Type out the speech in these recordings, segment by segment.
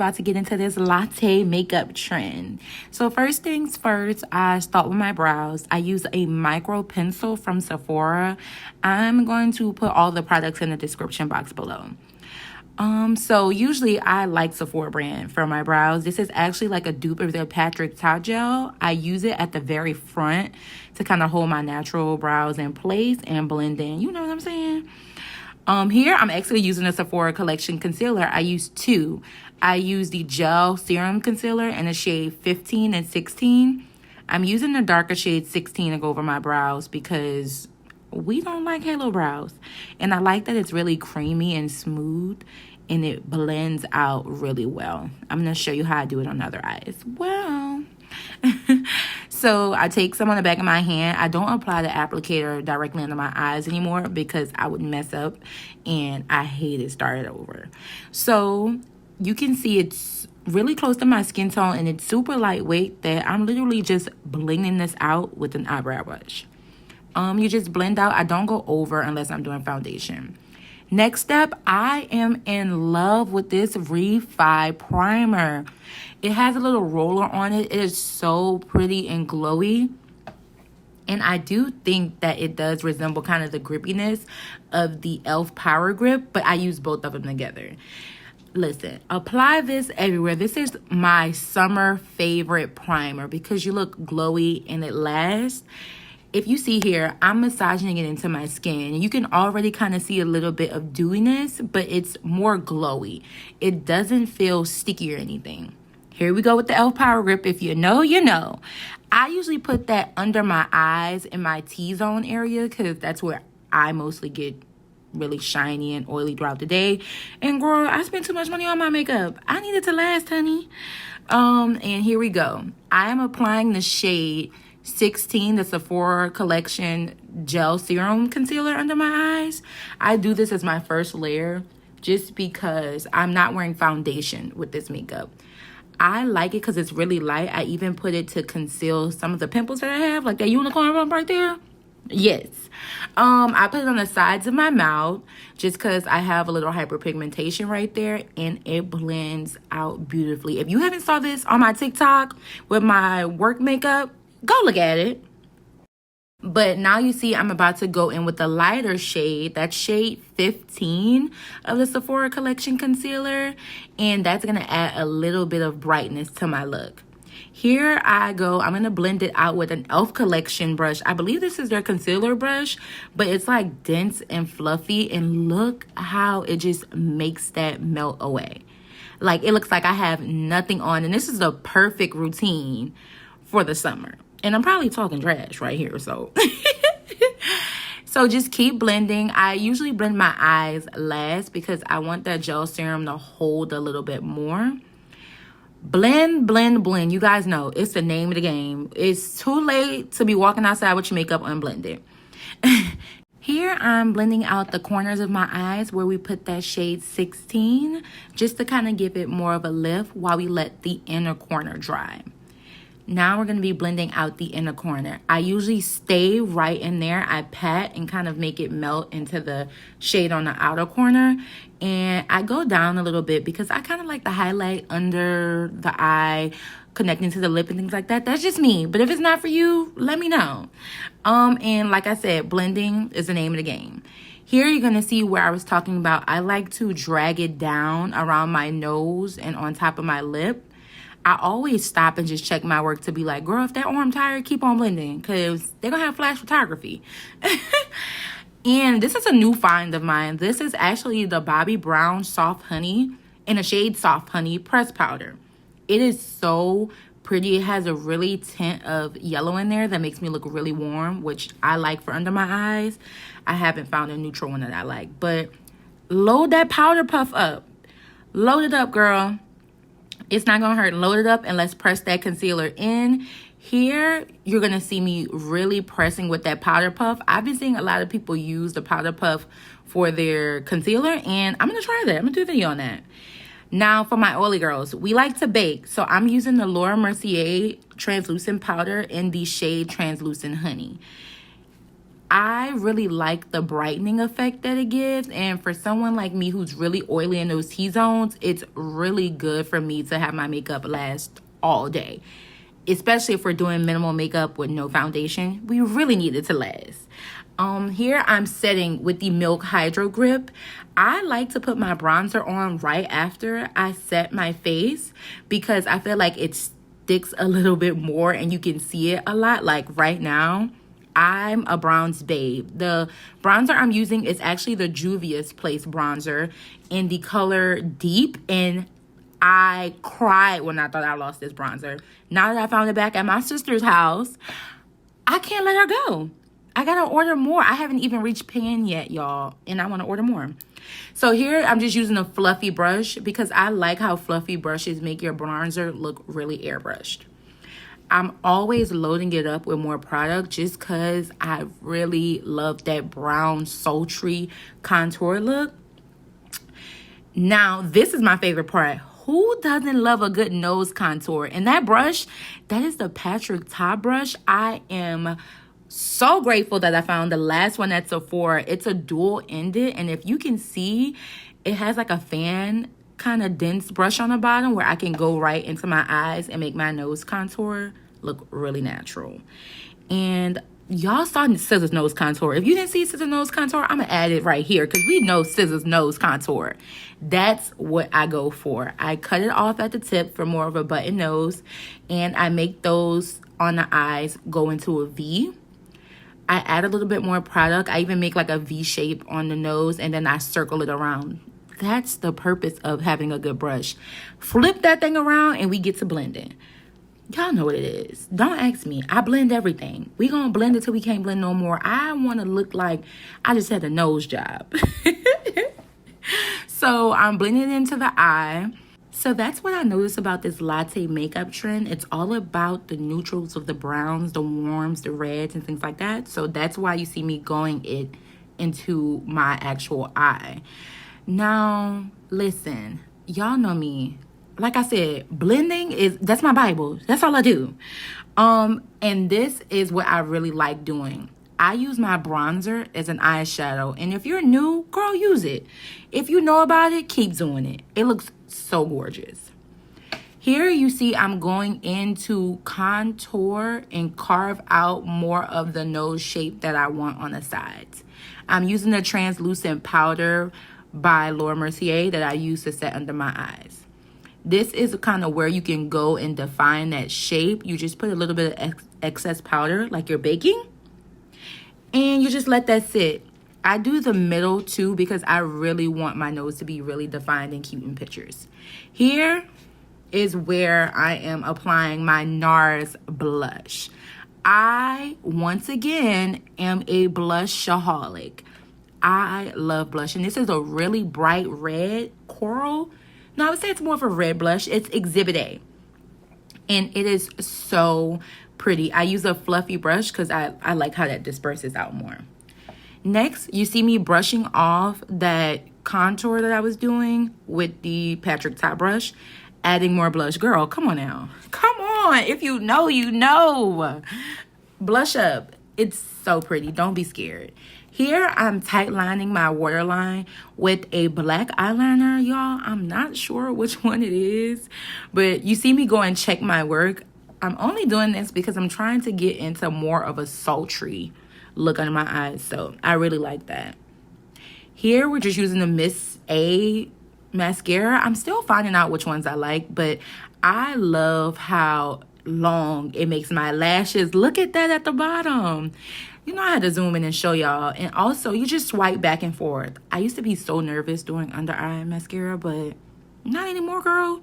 about to get into this latte makeup trend. So first things first, I start with my brows. I use a micro pencil from Sephora. I'm going to put all the products in the description box below. So usually I like Sephora brand for my brows. This is actually like a dupe of their Patrick Tot gel. I use it at the very front to kind of hold my natural brows in place and blend in. You know what I'm saying? Here I'm actually using a Sephora collection concealer. I use two. I use the gel serum concealer in the shade 15 and 16. I'm using the darker shade 16 to go over my brows because we don't like halo brows. And I like that it's really creamy and smooth and it blends out really well. I'm going to show you how I do it on the other eye as well. So I take some on the back of my hand. I don't apply the applicator directly under my eyes anymore because I would mess up and I hate it started over. So you can see it's really close to my skin tone and it's super lightweight that I'm literally just blending this out with an eyebrow brush. You just blend out. I don't go over unless I'm doing foundation. Next step, I am in love with this Refy primer. It has a little roller on it. It is so pretty and glowy. And I do think that it does resemble kind of the grippiness of the e.l.f. Power Grip, but I use both of them together. Listen, apply this everywhere. This is my summer favorite primer because you look glowy and it lasts. If you see here, I'm massaging it into my skin. You can already kind of see a little bit of dewiness, but it's more glowy. It doesn't feel sticky or anything. Here we go with the e.l.f. Power Grip. If you know, you know. I usually put that under my eyes in my T-zone area because that's where I mostly get really shiny and oily throughout the day. And girl, I spent too much money on my makeup. I need it to last, honey. And here we go. I am applying the shade 16, the Sephora collection gel serum concealer under my eyes. I do this as my first layer just because I'm not wearing foundation with this makeup. I like it because it's really light. I even put it to conceal some of the pimples that I have, like that unicorn bump right there. Yes. I put it on the sides of my mouth just because I have a little hyperpigmentation right there and it blends out beautifully. If you haven't saw this on my TikTok with my work makeup, go look at it. But now you see I'm about to go in with the lighter shade. That's shade 15 of the Sephora collection concealer. And that's going to add a little bit of brightness to my look. Here I go. I'm going to blend it out with an e.l.f. collection brush. I believe this is their concealer brush, but it's like dense and fluffy. And look how it just makes that melt away. Like it looks like I have nothing on. And this is the perfect routine for the summer. And I'm probably talking trash right here, so. So just keep blending. I usually blend my eyes last because I want that gel serum to hold a little bit more. Blend, blend, blend. You guys know it's the name of the game. It's too late to be walking outside with your makeup unblended. Here I'm blending out the corners of my eyes where we put that shade 16 just to kind of give it more of a lift while we let the inner corner dry. Now we're going to be blending out the inner corner. I usually stay right in there. I pat and kind of make it melt into the shade on the outer corner. And I go down a little bit because I kind of like the highlight under the eye, connecting to the lip and things like that. That's just me. But if it's not for you, let me know. And like I said, blending is the name of the game. Here you're going to see where I was talking about. I like to drag it down around my nose and on top of my lip. I always stop and just check my work to be like, girl, if that arm tired, keep on blending because they're going to have flash photography. And this is a new find of mine. This is actually the Bobbi Brown Soft Honey in a shade Soft Honey pressed powder. It is so pretty. It has a really tint of yellow in there that makes me look really warm, which I like for under my eyes. I haven't found a neutral one that I like. But load that powder puff up. Load it up, girl. It's not going to hurt. Load it up and let's press that concealer in. Here, you're going to see me really pressing with that powder puff. I've been seeing a lot of people use the powder puff for their concealer, and I'm going to try that. I'm going to do a video on that. Now, for my oily girls, we like to bake. So I'm using the Mercier translucent powder in the shade Translucent Honey. I really like the brightening effect that it gives. And for someone like me who's really oily in those T-zones, it's really good for me to have my makeup last all day. Especially if we're doing minimal makeup with no foundation. We really need it to last. Here I'm setting with the Milk Hydro Grip. I like to put my bronzer on right after I set my face because I feel like it sticks a little bit more and you can see it a lot. Like right now, I'm a bronze babe. The bronzer I'm using is actually the Juvia's Place bronzer in the color Deep, and I cried when I thought I lost this bronzer. Now that I found it back at my sister's house, I can't let her go. I gotta order more. I haven't even reached pan yet, y'all, and I want to order more. So here I'm just using a fluffy brush because I like how fluffy brushes make your bronzer look really airbrushed. I'm always loading it up with more product just because I really love that brown sultry contour look. Now, this is my favorite part. Who doesn't love a good nose contour? And that brush, that is the TUT brush. I am so grateful that I found the last one at Sephora. It's a dual-ended, and if you can see, it has like a fan kind of dense brush on the bottom where I can go right into my eyes and make my nose contour look really natural. And y'all saw Scissor's nose contour. If you didn't see Scissor's nose contour, I'm gonna add it right here because we know Scissor's nose contour. That's what I go for. I cut it off at the tip for more of a button nose, and I make those on the eyes go into a V. I add a little bit more product. I even make like a V shape on the nose, and then I circle it around. That's the purpose of having a good brush. Flip that thing around and we get to blending. Y'all know what it is. Don't ask me. I blend everything. We gonna blend it till we can't blend no more. I want to look like I just had a nose job. So I'm blending it into the eye. So that's what I noticed about this latte makeup trend. It's all about the neutrals of the browns, the warms, the reds, and things like that. So that's why you see me going it into my actual eye. Now, listen, y'all know me. Like I said, blending that's my Bible. That's all I do. And this is what I really like doing. I use my bronzer as an eyeshadow. And if you're new, girl, use it. If you know about it, keep doing it. It looks so gorgeous. Here you see I'm going in to contour and carve out more of the nose shape that I want on the sides. I'm using the translucent powder by Mercier that I use to set under my eyes. This is kind of where you can go and define that shape. You just put a little bit of excess powder like you're baking, and you just let that sit. I do the middle too because I really want my nose to be really defined and cute in pictures. Here is where I am applying my NARS blush. I, once again, am a blushaholic. I love blush, and this is a really bright red coral. No, I would say it's more of a red blush. It's Exhibit A, and it is so pretty. I use a fluffy brush because I like how that disperses out more. Next, you see me brushing off that contour that I was doing with the TUT brush, adding more blush. Girl, come on now. Come on. If you know, you know. Blush up. It's so pretty. Don't be scared. Here, I'm tight lining my waterline with a black eyeliner, y'all. I'm not sure which one it is, but you see me go and check my work. I'm only doing this because I'm trying to get into more of a sultry look under my eyes, so I really like that. Here, we're just using the Miss A mascara. I'm still finding out which ones I like, but I love how long it makes my lashes. Look at that at the bottom. You know, I had to zoom in and show y'all. And also, you just swipe back and forth. I used to be so nervous doing under eye mascara, but not anymore, girl.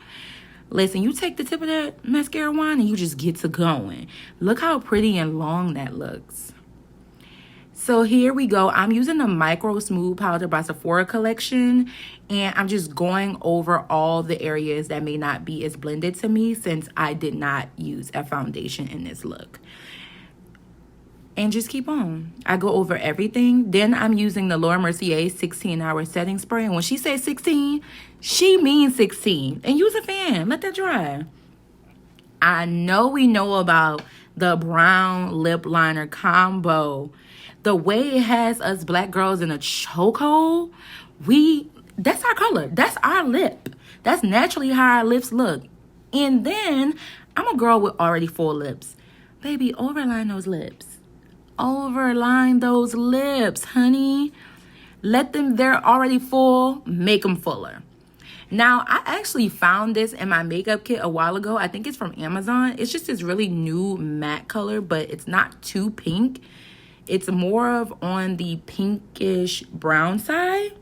Listen, you take the tip of that mascara wand and you just get to going. Look how pretty and long that looks. So here we go. I'm using the Micro Smooth Powder by Sephora collection, and I'm just going over all the areas that may not be as blended to me since I did not use a foundation in this look. And just keep on. I go over everything. Then I'm using the Mercier 16-hour setting spray. And when she says 16, she means 16. And use a fan. Let that dry. I know we know about the brown lip liner combo. The way it has us black girls in a chokehold, that's our color. That's our lip. That's naturally how our lips look. And then, I'm a girl with already full lips. Baby, overline those lips. Overline those lips, honey. Let them, they're already full, make them fuller. Now, I actually found this in my makeup kit a while ago. I think it's from Amazon. It's just this really new matte color, but it's not too pink. It's more of on the pinkish brown side.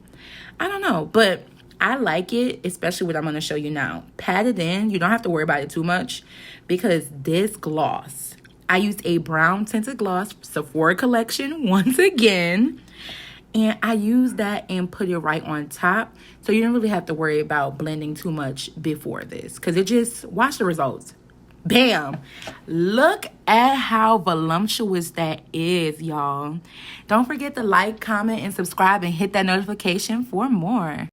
I don't know, but I like it, especially what I'm going to show you now. Pat it in. You don't have to worry about it too much because this gloss, I used a brown tinted gloss, Sephora collection once again. And I used that and put it right on top. So you don't really have to worry about blending too much before this. Because it just, watch the results. Bam. Look at how voluptuous that is, y'all. Don't forget to like, comment, and subscribe and hit that notification for more.